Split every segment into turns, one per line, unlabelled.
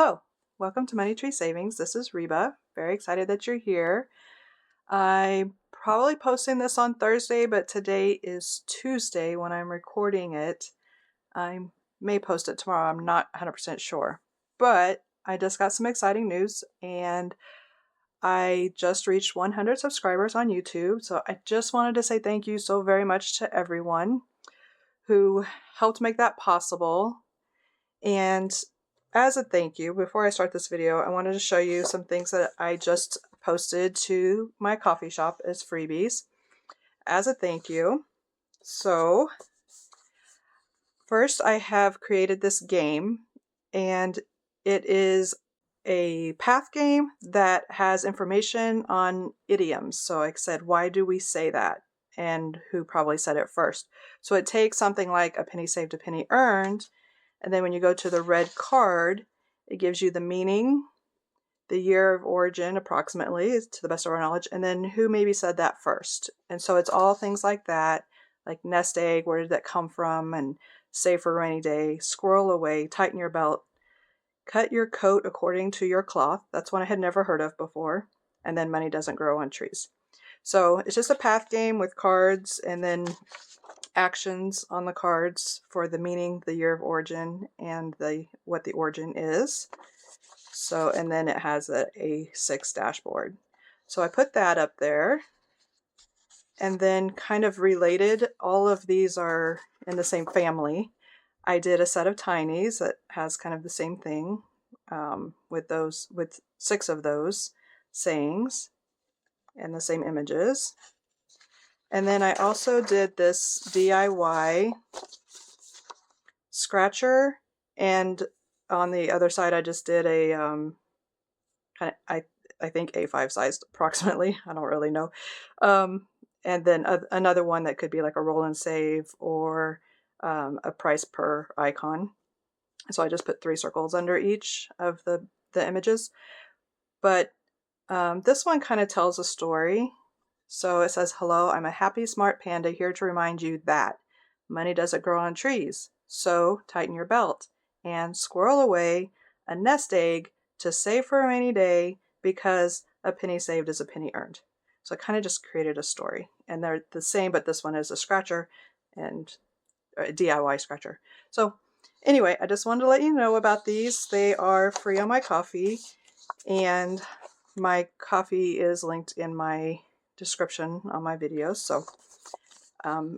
Hello, welcome to Money Tree Savings. This is Reba. Very excited that you're here. I'm probably posting this on Thursday, but today is Tuesday when I'm recording it. I may post it tomorrow. I'm not 100% sure. But I just got some exciting news and I just reached 100 subscribers on YouTube. So I just wanted to say thank you so very much to everyone who helped make that possible. And as a thank you, before I start this video, I wanted to show you some things that I just posted to my coffee shop as freebies as a thank you. So first I have created this game, and it is a path game that has information on idioms. So I said, why do we say that? And who probably said it first. So it takes something like a penny saved, a penny earned, and then when you go to the red card, it gives you the meaning, the year of origin approximately, to the best of our knowledge, and then who maybe said that first. And so it's all things like that, like nest egg, where did that come from, and save for a rainy day, squirrel away, tighten your belt, cut your coat according to your cloth. That's one I had never heard of before. And then money doesn't grow on trees. So it's just a path game with cards and then actions on the cards for the meaning, the year of origin, and what the origin is. So, and then it has a A6 dashboard. So I put that up there. And then kind of related, all of these are in the same family. I did a set of tinies that has kind of the same thing with 6 of those sayings and the same images. And then I also did this DIY scratcher, and on the other side I just did a kind of I think A5 sized approximately. I don't really know. And then another one that could be like a roll and save or a price per icon. So I just put 3 circles under each of the images. But this one kind of tells a story. So it says, hello, I'm a happy, smart panda here to remind you that money doesn't grow on trees. So tighten your belt and squirrel away a nest egg to save for a rainy day, because a penny saved is a penny earned. So I kind of just created a story. And they're the same, but this one is a scratcher and a DIY scratcher. So anyway, I just wanted to let you know about these. They are free on my Ko-fi, and my Ko-fi is linked in my description on my videos. So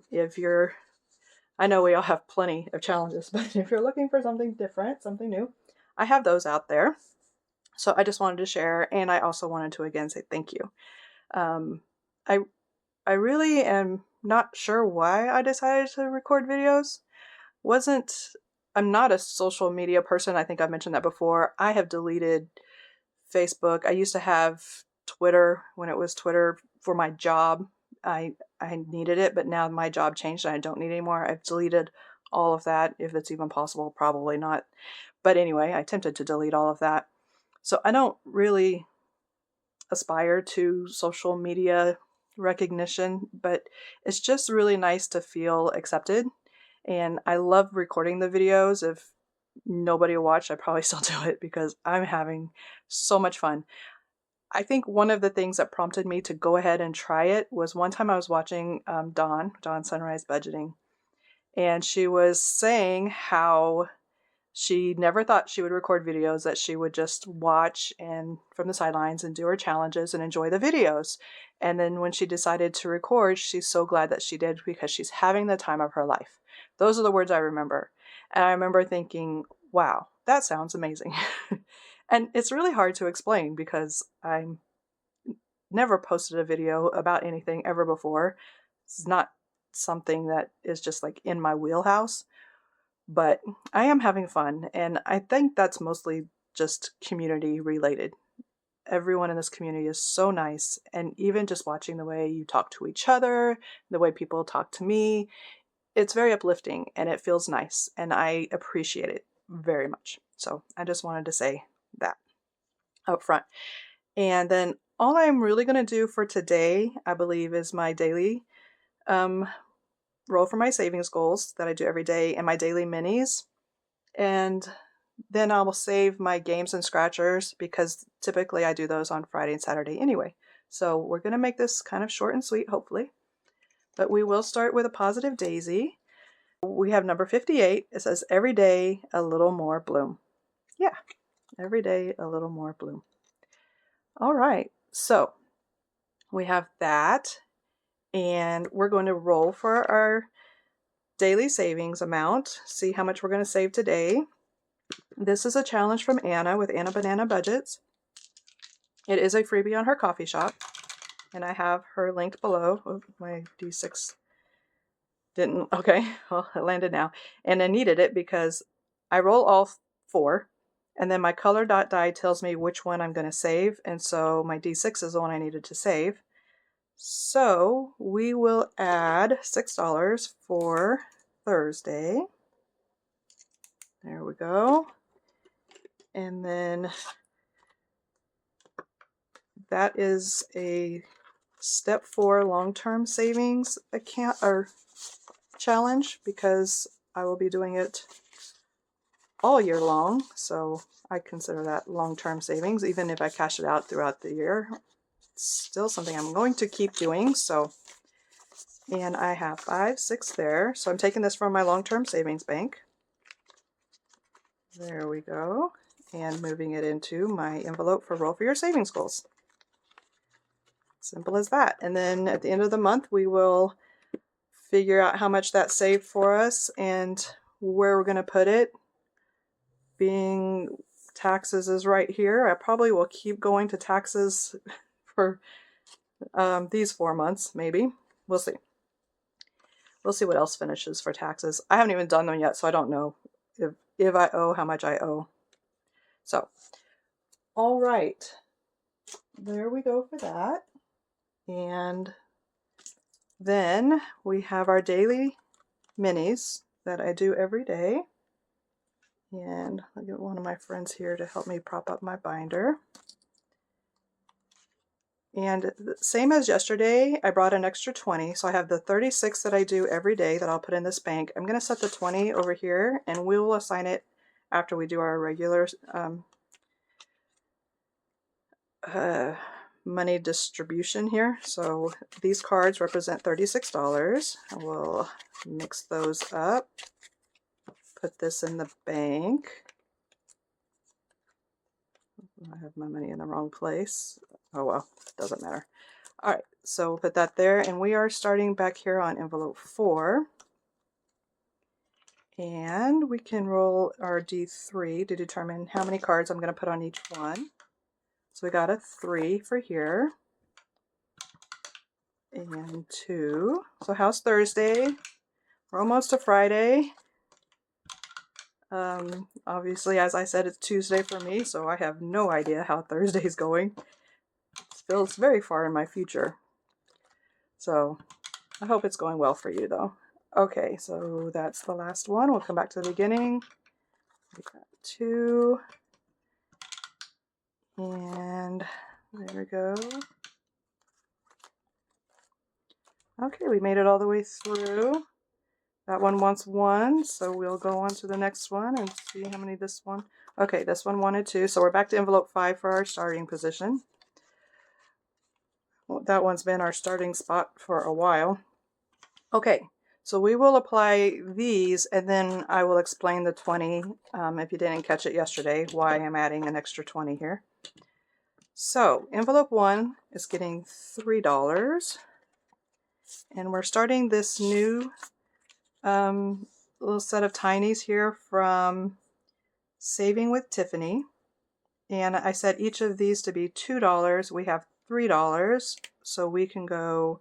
if you're, I know we all have plenty of challenges, but if you're looking for something different, something new, I have those out there. So I just wanted to share, and I also wanted to again say thank you. I really am not sure why I decided to record videos. I'm not a social media person. I think I've mentioned that before. I have deleted Facebook. I used to have Twitter when it was Twitter for my job. I needed it, but now my job changed and I don't need it anymore. I've deleted all of that, if it's even possible. Probably not. But anyway, I attempted to delete all of that. So I don't really aspire to social media recognition, but it's just really nice to feel accepted. And I love recording the videos. If nobody watched, I probably still do it because I'm having so much fun. I think one of the things that prompted me to go ahead and try it was one time I was watching Dawn Sunrise Budgeting, and she was saying how she never thought she would record videos, that she would just watch and from the sidelines and do her challenges and enjoy the videos. And then when she decided to record, she's so glad that she did because she's having the time of her life. Those are the words I remember. And I remember thinking, wow, that sounds amazing. And it's really hard to explain because I never posted a video about anything ever before. It's not something that is just like in my wheelhouse. But I am having fun, and I think that's mostly just community related. Everyone in this community is so nice, and even just watching the way you talk to each other, the way people talk to me, it's very uplifting and it feels nice, and I appreciate it very much. So I just wanted to say that up front. And then all I'm really going to do for today, I believe, is my daily roll for my savings goals that I do every day and my daily minis. And then I will save my games and scratchers because typically I do those on Friday and Saturday anyway. So we're going to make this kind of short and sweet, hopefully. But we will start with a positive daisy. We have number 58. It says, every day a little more bloom. Yeah, every day a little more bloom. All right, so we have that. And we're going to roll for our daily savings amount, see how much we're going to save today. This is a challenge from Anna with Anna Banana Budgets. It is a freebie on her coffee shop, and I have her linked below. Oh, my D6 didn't, okay, well, it landed now. And I needed it because I roll all 4, and then my color dot die tells me which one I'm going to save, and so my D6 is the one I needed to save. So we will add $6 for Thursday. There we go. And then that is a step 4 long-term savings account or challenge because I will be doing it all year long. So I consider that long-term savings, even if I cash it out throughout the year. It's still something I'm going to keep doing. So, and I have 5, 6 there. So I'm taking this from my long-term savings bank. There we go. And moving it into my envelope for Roll for Your Savings Goals. Simple as that. And then at the end of the month, we will figure out how much that saved for us and where we're going to put it. Being taxes is right here. I probably will keep going to taxes for these 4 months, maybe. We'll see. We'll see what else finishes for taxes. I haven't even done them yet, so I don't know if I owe, how much I owe. So, all right. There we go for that. And then we have our daily minis that I do every day. And I'll get one of my friends here to help me prop up my binder. And same as yesterday, I brought an extra 20. So I have the 36 that I do every day that I'll put in this bank. I'm going to set the 20 over here, and we will assign it after we do our regular money distribution here. So these cards represent $36. I will mix those up, put this in the bank. I have my money in the wrong place. Oh well, doesn't matter. All right, so we'll put that there, and we are starting back here on envelope 4. And we can roll our D3 to determine how many cards I'm going to put on each one. So we got a 3 for here. And 2. So how's Thursday? We're almost to Friday. Obviously, as I said, it's Tuesday for me, so I have no idea how Thursday's going. It feels very far in my future. So I hope it's going well for you, though. Okay, so that's the last one. We'll come back to the beginning. We got 2. And there we go. Okay, we made it all the way through. That one wants 1, so we'll go on to the next one and see how many this one. Okay, this one wanted 2, so we're back to envelope 5 for our starting position. Well, that one's been our starting spot for a while. Okay, so we will apply these, and then I will explain the 20, if you didn't catch it yesterday, why I'm adding an extra 20 here. So envelope 1 is getting $3, and we're starting this new little set of tinies here from Saving with Tiffany, and I set each of these to be $2. We have $3, so we can go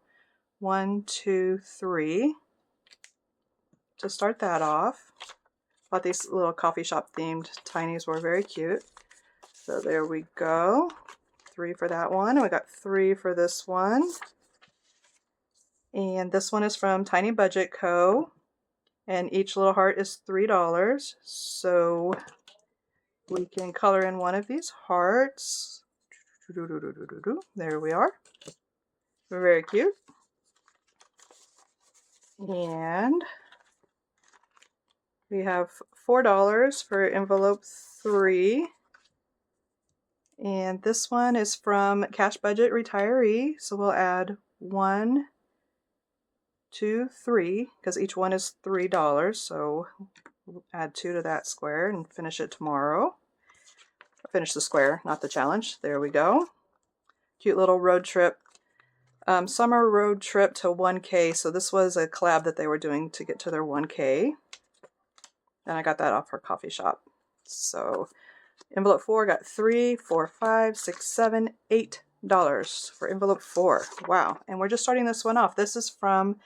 1, 2, 3 to start that off. I thought these little coffee shop themed tinies were very cute. So there we go. 3 for that one, and we got 3 for this one. And this one is from Tiny Budget Co. And each little heart is $3. So we can color in one of these hearts. There we are. Very cute. We have $4 for envelope 3. And this one is from Cash Budget Retiree. So we'll add 1, 2, 3, because each one is $3. So we'll add 2 to that square and finish it tomorrow. Finish the square, not the challenge. There we go. Cute little road trip. Summer road trip to 1K. So this was a collab that they were doing to get to their 1K. And I got that off her coffee shop. So envelope 4 got $3, $4, $5, $6, $7, $8 for envelope 4. Wow. And we're just starting this one off. This is from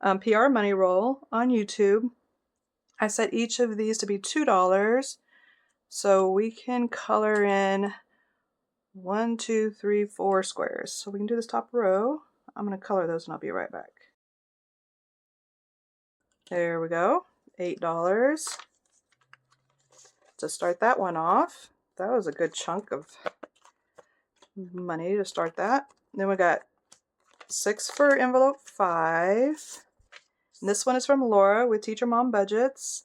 PR Money Roll on YouTube. I set each of these to be $2. So we can color in 1, 2, 3, 4 squares. So we can do this top row. I'm going to color those and I'll be right back. There we go. $8 to start that one off. That was a good chunk of money to start that. Then we got 6 for envelope 5. And this one is from Laura with Teacher Mom Budgets.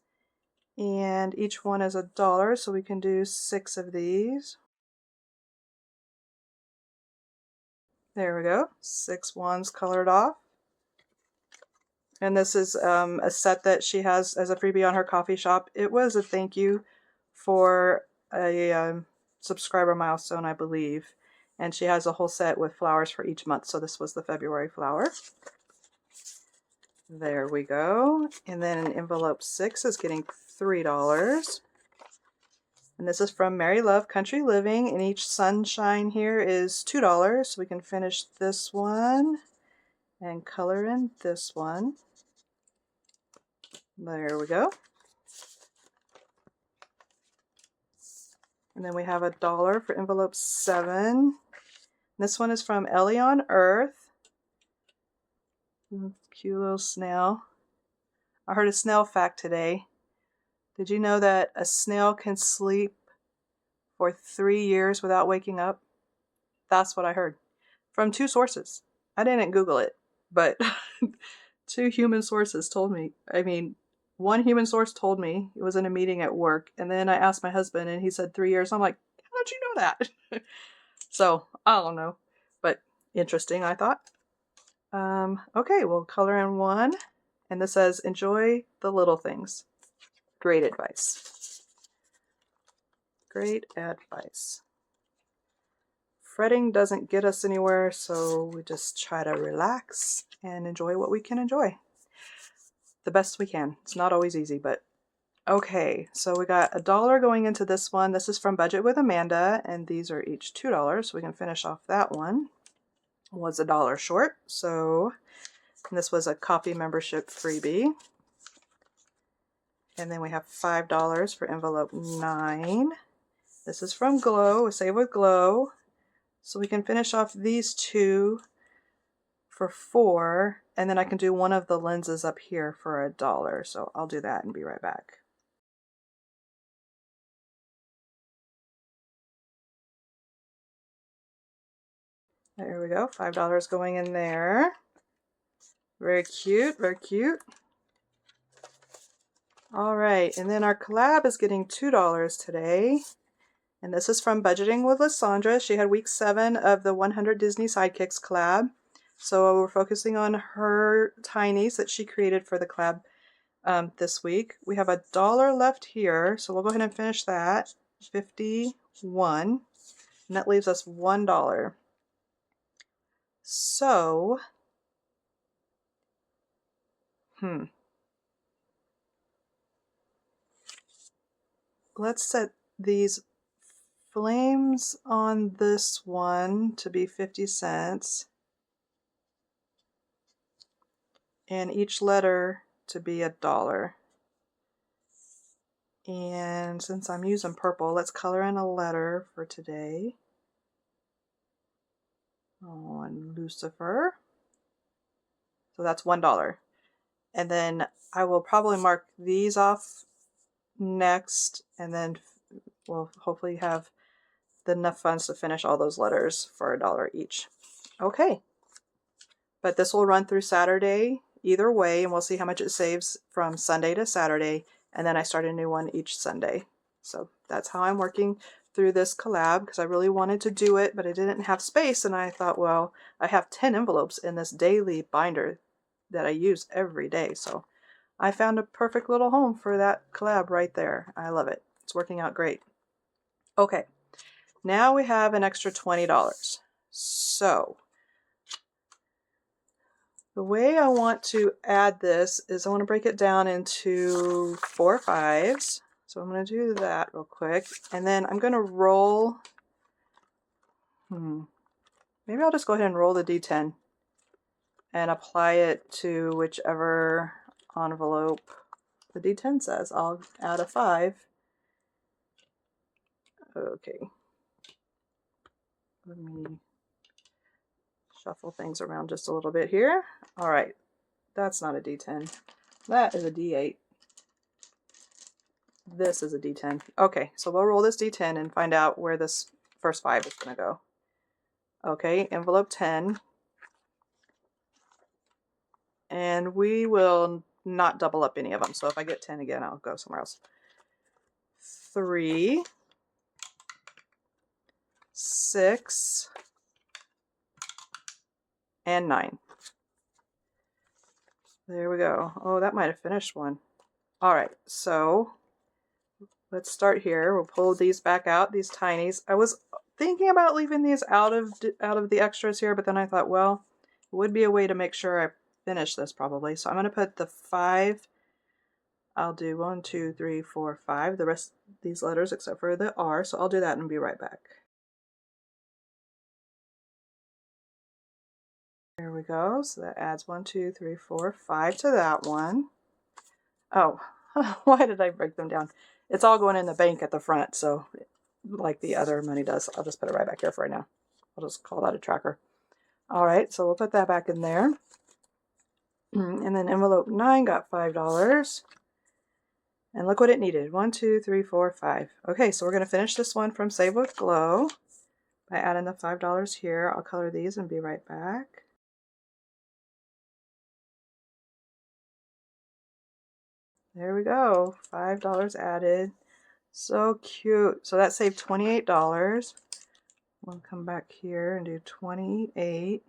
And each one is $1, so we can do 6 of these. There we go. 6 ones colored off. And this is a set that she has as a freebie on her coffee shop. It was a thank you for a subscriber milestone, I believe. And she has a whole set with flowers for each month. So this was the February flower. There we go. And then envelope 6 is getting $3. And this is from Mary Love Country Living. And each sunshine here is $2. So we can finish this one and color in this one. There we go. And then we have $1 for envelope 7. This one is from Ellie on Earth. Cute little snail. I heard a snail fact today. Did you know that a snail can sleep for 3 years without waking up? That's what I heard. From 2 sources. I didn't Google it, but 2 human sources told me. I mean, one human source told me. It was in a meeting at work. And then I asked my husband and he said 3 years. I'm like, how did you know that? So, I don't know. But interesting, I thought. Okay, we'll color in 1. And this says, enjoy the little things. Great advice. Great advice. Fretting doesn't get us anywhere, so we just try to relax and enjoy what we can enjoy. The best we can. It's not always easy, but okay. So we got $1 going into this one. This is from Budget with Amanda, and these are each $2, so we can finish off that one. Was $1 short, so this was a coffee membership freebie. And then we have $5 for envelope 9. This is from Glow, Save with Glow. So we can finish off these 2 for $4, and then I can do one of the lenses up here for $1. So I'll do that and be right back. There we go, $5 going in there. Very cute, very cute. All right, and then our collab is getting $2 today. And this is from Budgeting with Lysandra. She had week 7 of the 100 Disney Sidekicks collab. So we're focusing on her tinies that she created for the collab this week. We have $1 left here, so we'll go ahead and finish that. 51, and that leaves us $1. So, let's set these flames on this one to be 50 cents. And each letter to be $1. And since I'm using purple, let's color in a letter for today. Oh, and Lucifer. So that's $1. And then I will probably mark these off next, and then we'll hopefully have enough funds to finish all those letters for $1 each. Okay. But this will run through Saturday either way, and we'll see how much it saves from Sunday to Saturday. and then I start a new one each Sunday. So that's how I'm working through this collab, because I really wanted to do it, but I didn't have space, and I thought, well, I have 10 envelopes in this daily binder that I use every day, so I found a perfect little home for that collab right there. I love it. It's working out great. Okay, now we have an extra $20. So the way I want to add this is I want to break it down into 4 5s. So I'm going to do that real quick. And then I'm going to roll. Maybe I'll just go ahead and roll the D10 and apply it to whichever envelope the D10 says. I'll add a 5. Okay. Let me shuffle things around just a little bit here. All right. That's not a D10. That is a D8. This is a D10. Okay, so we'll roll this D10 and find out where this first 5 is going to go. Okay, envelope 10. And we will not double up any of them. So if I get 10 again, I'll go somewhere else. 3, 6, and 9. There we go. Oh, that might have finished one. All right, so let's start here. We'll pull these back out, these tinies. I was thinking about leaving these out of the extras here, but then I thought, well, it would be a way to make sure I finish this probably. So I'm going to put the 5. I'll do 1, 2, 3, 4, 5. The rest of these letters except for the R. So I'll do that and be right back. There we go. So that adds 1, 2, 3, 4, 5 to that one. Oh, why did I break them down? It's all going in the bank at the front, so like the other money does. I'll just put it right back here for right now. I'll just call that a tracker. All right, so we'll put that back in there. And then envelope 9 got $5. And look what it needed. 1, 2, 3, 4, 5. Okay, so we're going to finish this one from Save with Glow by adding the $5 here. I'll color these and be right back. There we go. $5 added. So cute. So that saved $28. We'll come back here and do 28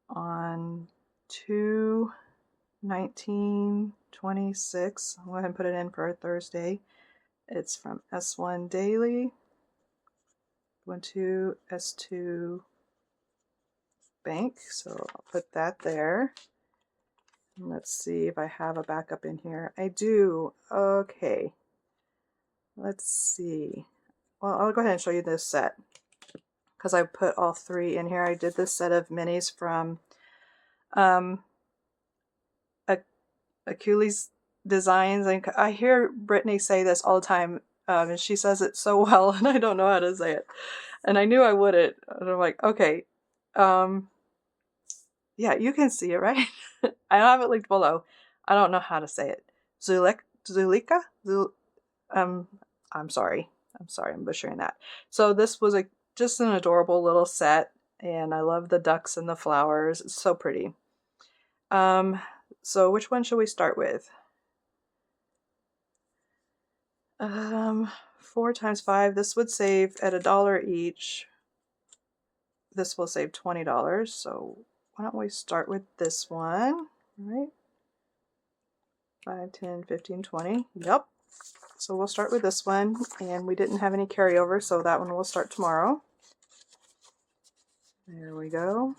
on 2/19/26. I'll go ahead and put it in for a Thursday. It's from S1 Daily. Went to S2 Bank, so I'll put that there. And let's see if I have a backup in here. I do. Okay. Let's see. Well, I'll go ahead and show you this set because I put all 3 in here. I did this set of minis from Achilles Designs, and I hear Brittany say this all the time, and she says it so well, and I don't know how to say it. And I knew I wouldn't. And I'm like, okay, yeah, you can see it, right? I have it linked below. I don't know how to say it. Zulika? I'm sorry. I'm butchering that. So this was just an adorable little set, and I love the ducks and the flowers. It's so pretty. So which one should we start with? 4 times 5. This would save at $1 each. This will save $20. So why don't we start with this one, right? 5, 10, 15, 20. Yep. So we'll start with this one, and we didn't have any carryover, so that one will start tomorrow. There we go.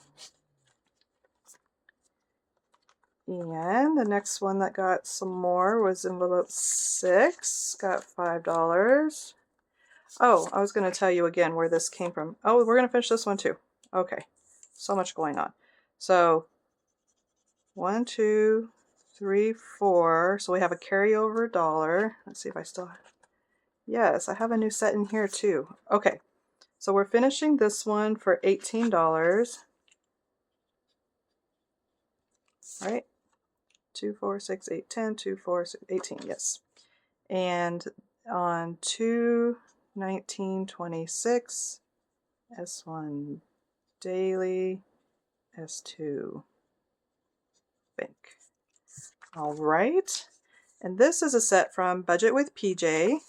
And the next one that got some more was envelope 6, got $5. Oh, I was going to tell you again where this came from. Oh, we're going to finish this one too. Okay, so much going on. So 1, 2, 3, 4. So we have a carryover $1. Let's see if I still have. Yes, I have a new set in here too. Okay, so we're finishing this one for $18. All right. 2, 4, 6, 8, 10, 2, 4, 6, 18, yes. And on 2/19/26, S1 Daily, S2 Bank. All right. And this is a set from Budget with PJ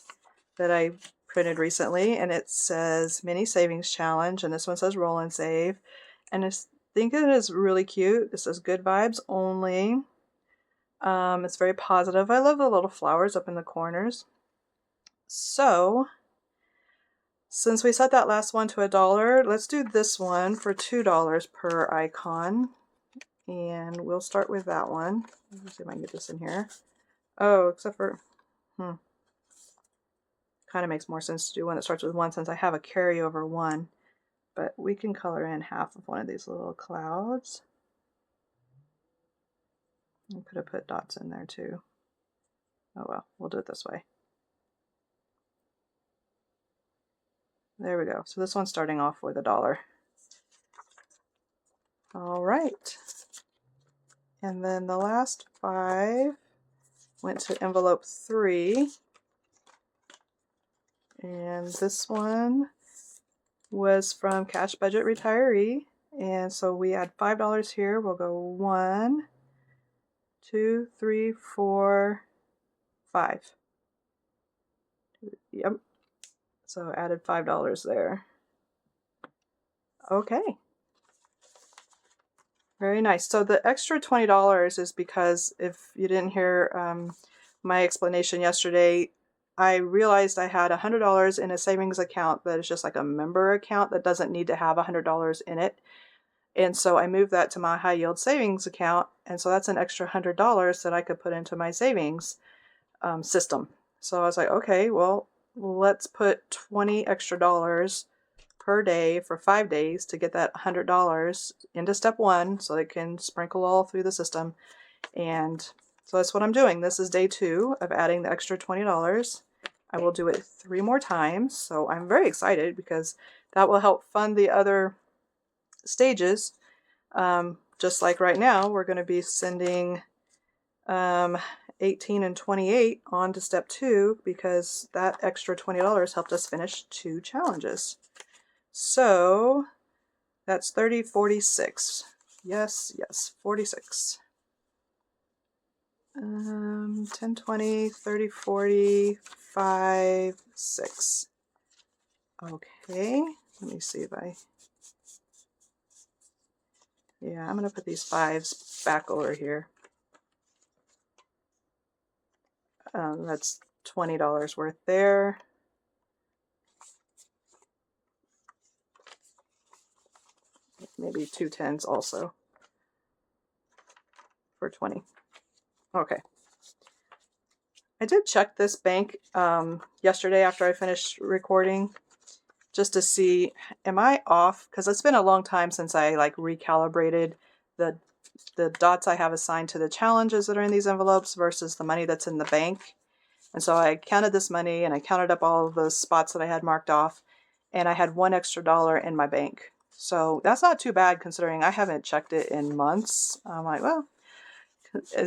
that I printed recently, and it says Mini Savings Challenge, and this one says Roll and Save. And I think it is really cute. It says Good Vibes Only. It's very positive. I love the little flowers up in the corners. So, since we set that last one to $1, let's do this one for $2 per icon. And we'll start with that one. Let's see if I can get this in here. Oh, except for, kind of makes more sense to do one that starts with 1 since I have a carryover 1. But we can color in half of one of these little clouds. I could have put dots in there too. Oh well, we'll do it this way. There we go. So this one's starting off with $1. All right. And then the last 5 went to envelope 3. And this one was from Cash Budget Retiree. And so we add $5 here. We'll go 1, 2, 3, 4, 5. Yep. So added $5 there. Okay. Very nice. So the extra $20 is because if you didn't hear my explanation yesterday, I realized I had $100 in a savings account that is just like a member account that doesn't need to have $100 in it. And so I moved that to my high yield savings account. And so that's an extra $100 that I could put into my savings system. So I was like, okay, well, let's put $20 extra per day for 5 days to get that $100 into step 1 so it can sprinkle all through the system. And so that's what I'm doing. This is day 2 of adding the extra $20. I will do it 3 more times. So I'm very excited because that will help fund the other stages. Just like right now, we're going to be sending 18 and 28 on to step 2 because that extra $20 helped us finish 2 challenges. So that's 30, 46. Yes, 46. 10, 20, 30, 40, 5, 6. Okay, let me see if yeah, I'm going to put these 5s back over here. That's $20 worth there. Maybe 2 10s also for 20. Okay. I did check this bank yesterday after I finished recording just to see, am I off? Because it's been a long time since I like recalibrated the dots I have assigned to the challenges that are in these envelopes versus the money that's in the bank. And so I counted this money and I counted up all of those spots that I had marked off, and I had $1 extra in my bank. So that's not too bad considering I haven't checked it in months. I'm like, well,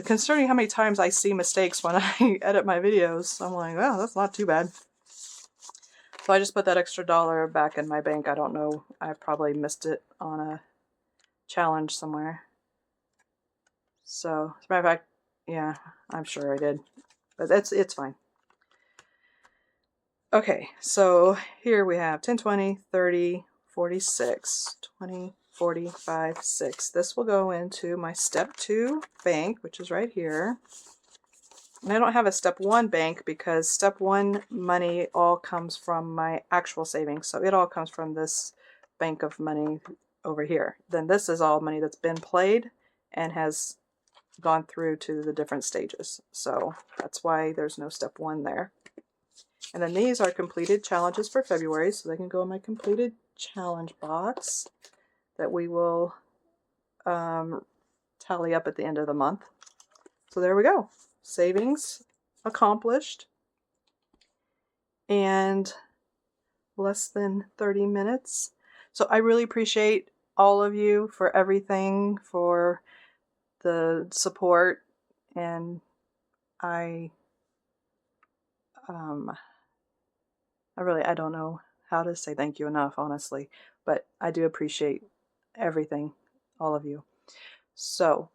considering how many times I see mistakes when I edit my videos, I'm like, well, that's not too bad. So I just put that extra $1 back in my bank. I don't know. I probably missed it on a challenge somewhere. So, as a matter of fact, yeah, I'm sure I did. But it's fine. Okay, so here we have 10, 20, 30, 46, 20, 45, 6. This will go into my step 2 bank, which is right here. And I don't have a step 1 bank because step 1 money all comes from my actual savings. So it all comes from this bank of money over here. Then this is all money that's been played and has gone through to the different stages. So that's why there's no step 1 there. And then these are completed challenges for February, so they can go in my completed challenge box that we will tally up at the end of the month. So there we go. Savings accomplished. And less than 30 minutes. So I really appreciate all of you for everything, for the support, and I don't know how to say thank you enough, honestly, but I do appreciate everything, all of you. So,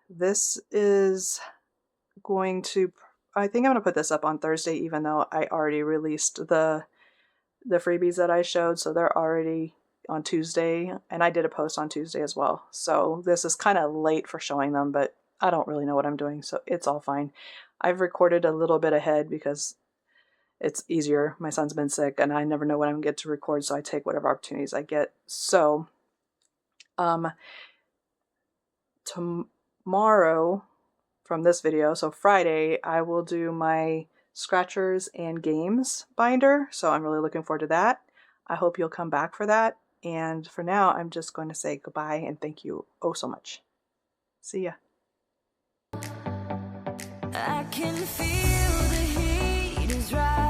this is going to, I think I'm going to put this up on Thursday, even though I already released the freebies that I showed. So they're already on Tuesday, and I did a post on Tuesday as well. So this is kind of late for showing them, but I don't really know what I'm doing, so it's all fine. I've recorded a little bit ahead because it's easier. My son's been sick and I never know when I'm going to get to record, so I take whatever opportunities I get. So tomorrow from this video, so Friday, I will do my scratchers and games binder, so I'm really looking forward to that. I hope you'll come back for that, and for now I'm just going to say goodbye and thank you oh so much. See ya. I can feel the heat is rising.